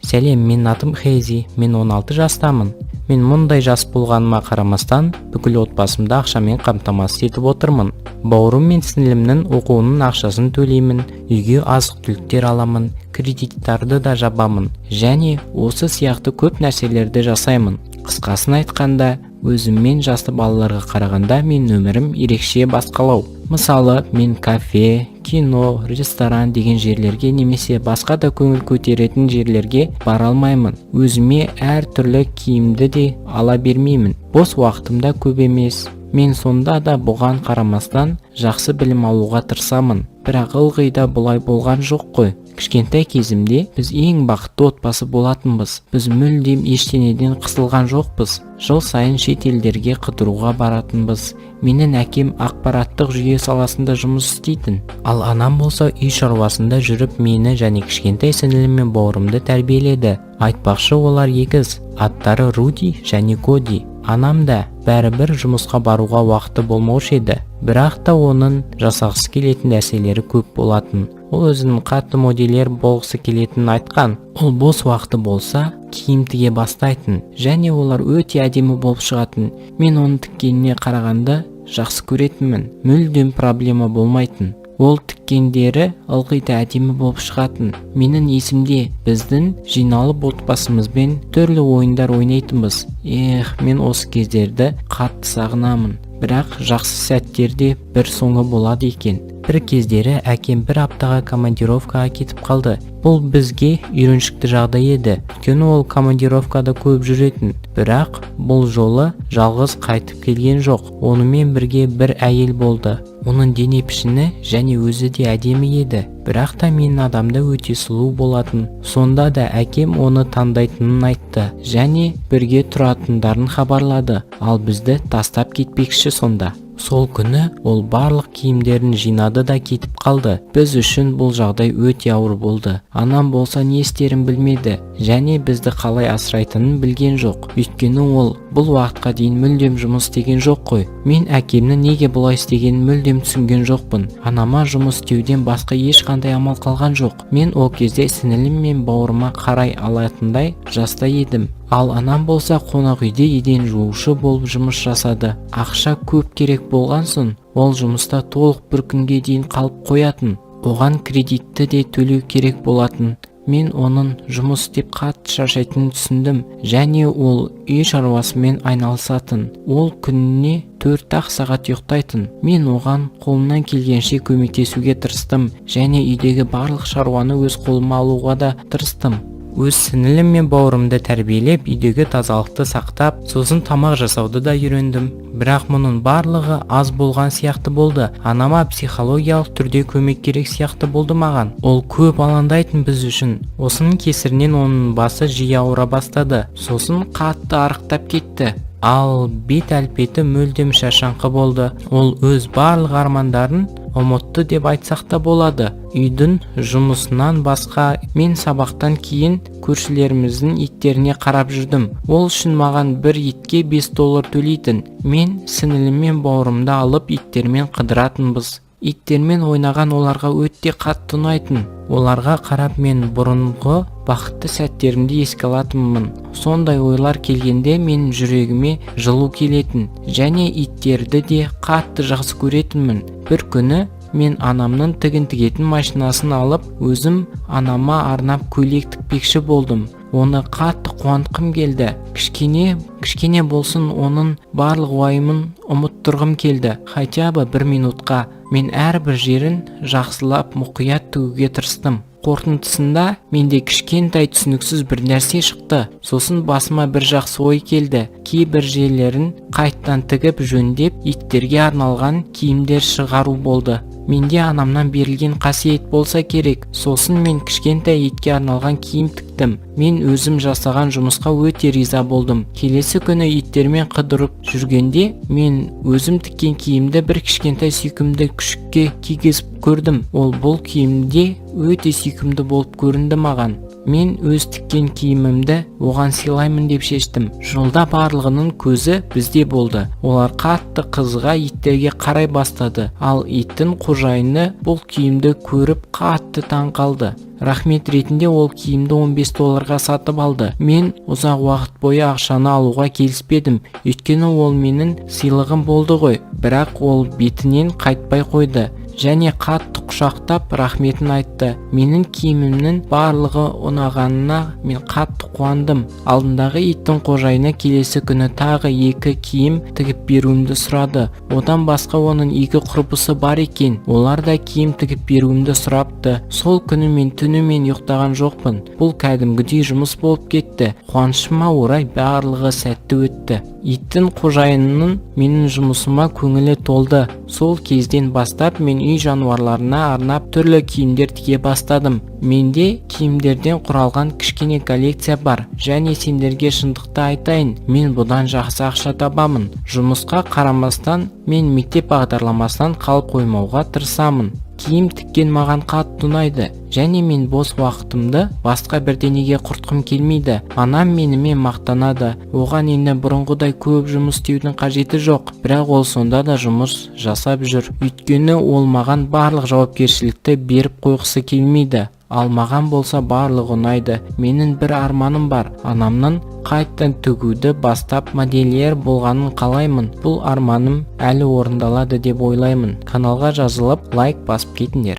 Сәлем, мен атым Хейзи, мен 16 жастамын. Мен мұндай жас болғаныма қарамастан, бүкіл отбасымды ақшамен қамтамасыз етіп отырмын. Бауырым мен сіңілімнің оқуының ақшасын төлеймін, үйге азық-түліктер аламын, кредиттарды да жабамын, және осы сияқты көп нәрселерді жасаймын. Қысқасын айтқанда, өзіммен жасты балаларға қарағанда мен өмірім ерекше басқалау. Мысалы, мен кафе, кино, ресторан деген жерлерге немесе басқа да көңіл көтеретін жерлерге бара алмаймын. Өзіме әр түрлі киімді де ала бермеймін. Бос уақытымда көп емес. Мен сонда да бұған қарамастан жақсы білім алуға тырысамын. Бірақ ылғи да бұлай болған жоқ қой. Кішкентай кезімде біз ең бақытты отбасы болатынбыз. Біз мүлдем ештеңеден қысылған жоқпыз. Жыл сайын шет елдерге қыдыруға баратынбыз. Менің әкем ақпараттық жүйе саласында жұмыс істейтін. Ал анам болса үй шаруасында жүріп мені және кішкентай сіңілім мен бауырымды тәрбиеледі. Айтпақшы, олар егіз. Аттары Руди және Коди. Анам да бәрібір жұмысқа баруға уақыты болмаушы еді. Бірақ та оның жасағысы келетін нәрселері көп болатын. Ол өзінің қатты модельер болғысы келетінін айтқан. Ол бос уақыты болса, киім тіге бастайтын, және олар өте әдемі болып шығатын. Мен оның тіккеніне қарағанда жақсы көретінмін. Мүлдем проблема болмайтын. Ол тіккендері ылғи да әдемі болып шығатын. Менің есімде біздің жиналып отбасымызбен түрлі ойындар ойнайтынбыз. Мен осы кездерді қатты сағынамын. Бірақ жақсы сәттерде бір соңы болады екен. Бір кездері әкем бір аптаға командировкаға кетіп қалды. Бұл бізге үйреншікті жағдай еді. Өйткені ол командировкада көп жүретін. Бірақ бұл жолы жалғыз қайтып келген жоқ. Онымен бірге бір әйел болды. Оның дене пішіні және өзі де әдемі еді. Бірақ та менің адамда өте сұлу болатын. Сонда да әкем оны таңдайтынын айтты және бірге тұратындарын хабарлады. Ал бізді тастап кетпекші сонда. Сол күні ол барлық киімдерін жинады да кетіп қалды. Біз үшін бұл жағдай өте ауыр болды. Анам болса не істерін білмеді және бізді қалай асырайтынын білген жоқ. Өйткені ол бұл уақытқа дейін мүлдем жұмыс істеген жоқ қой. Мен әкемнің неге бұлай істегенін мүлдем түсінген жоқпын. Анама жұмыс істеуден басқа ешқандай амал қалған жоқ. Мен ол кезде сіңілім мен бауырыма қарай алатындай жаста едім. Ал анам болса қонақ үйде еден жуушы болып жұмыс жасады. Ақша көп керек болған соң, ол жұмыста толық бір күнге дейін қалып қоятын. Оған кредитті де төлеу керек болатын. Мен оның жұмыс істеп қатты шаршайтынын түсіндім және ол үй шаруасымен айналысатын. Ол күніне 4-ақ сағат ұйықтайтын. Мен оған қолымнан келгенше көмектесуге тырыстым және үйдегі барлық шаруаны өз қолыма алуға да тырыстым. Өз сіңілім мен бауырымды тәрбиелеп, үйдегі тазалықты сақтап, сосын тамақ жасауды да үйрендім. Бірақ мұның барлығы аз болған сияқты болды. Анама психологиялық түрде көмек керек сияқты болды маған. Ол көп алаңдайтын біз үшін. Осының кесірінен оның басы жиі ауыра бастады. Сосын қатты арықтап кетті. Ал бет әлпеті мүлдем шаршаңқы болды. Ол өз барлық армандарын ұмытты деп айтсақ та болады. Үйдің жұмысынан басқа мен сабақтан кейін көршілеріміздің иттеріне қарап жүрдім. Ол үшін маған бір итке $5 төлейтін. Мен сіңілім мен бауырымды алып иттермен қыдыратынбыз. Иттермен ойнаған оларға өте қатты ұнайтын. Оларға қарап мен бұрынғы бақытты сәттерімді еске алатынмын. Сондай ойлар келгенде мен жүрегіме жылу келетін және иттерді де қатты жақсы көретінмін. Бір күні мен анамның тігін тігетін машинасын алып, өзім анама арнап көйлек тікпекші болдым. Оны қатты қуантқым келді. Кішкене болсын оның барлық уайымын ұмыттырғым келді. Хотя бы 1 минутқа. Мен әрбір жерін жақсылап мұқият тігуге тырыстым. Қорытындысында менде кішкентай түсініксіз бір нәрсе шықты. Сосын басыма бір жақсы ой келді. Кейбір жерлерін қайттан тігіп жөндеп, иттерге арналған киімдер шығару болды. Менде анамнан берілген қасиет болса керек. Сосын мен кішкентай итке арналған киім тіктім. Мен өзім жасаған жұмысқа өте риза болдым. Келесі күні иттермен қыдырып жүргенде мен өзім тіккен киімді бір кішкентай сүйкімді күшікке кигізіп көрдім. Ол бұл киімде өте сүйкімді болып көрінді маған. Мен өз тіккен киімімді оған сыйлаймын деп шештім. Жолда барлығының көзі бізде болды. Олар қатты қызыға иттерге қарай бастады. Ал иттің қожайыны бұл киімді көріп қатты таң қалды. Рахмет ретінде ол киімді $15 сатып алды. Мен ұзақ уақыт бойы ақшаны алуға келіспедім, өйткені ол менің сыйлығым болды ғой. Бірақ ол бетінен қайтпай қойды және қатты құшақтап рахметін айтты. Менің киімімнің барлығы ұнағанына мен қатты қуандым. Алдындағы иттің қожайыны келесі күні тағы 2 киім тігіп беруімді сұрады. Одан басқа оның 2 құрбысы бар екен. Олар да киім тігіп беруімді сұрапты. Сол күні мен түнімен ұйықтаған жоқпын. Бұл кәдімгідей жұмыс болып кетті. Қуанышыма орай барлығы сәтті өтті. Иттің қожайынының менің жұмысыма көңілі толды. Сол кезден бастап мен үй жануарларына арнап түрлі киімдер тіге бастадым. Менде киімдерден құралған кішкене коллекция бар, және сендерге шындықты айтайын, мен бұдан жақсы ақша табамын. Жұмысқа қарамастан мен мектеп бағдарламасынан қалып қоймауға тырысамын. Киім тіккен маған қатты ұнайды, және мен бос уақытымды басқа бірдеңеге құртқым келмейді. Анам менімен мақтанады. Оған енді бұрынғыдай көп жұмыс істеудің қажеті жоқ, бірақ ол сонда да жұмыс жасап жүр. Өйткені ол маған барлық жауапкершілікті беріп қойғысы келмейді. Ал маған болса барлығы ұнайды. Менің бір арманым бар. Анамның қайттан тігуді бастап модельер болғанын қалаймын. Бұл арманым әлі орындалады деп ойлаймын. Каналға жазылып, лайк басып кетіңдер.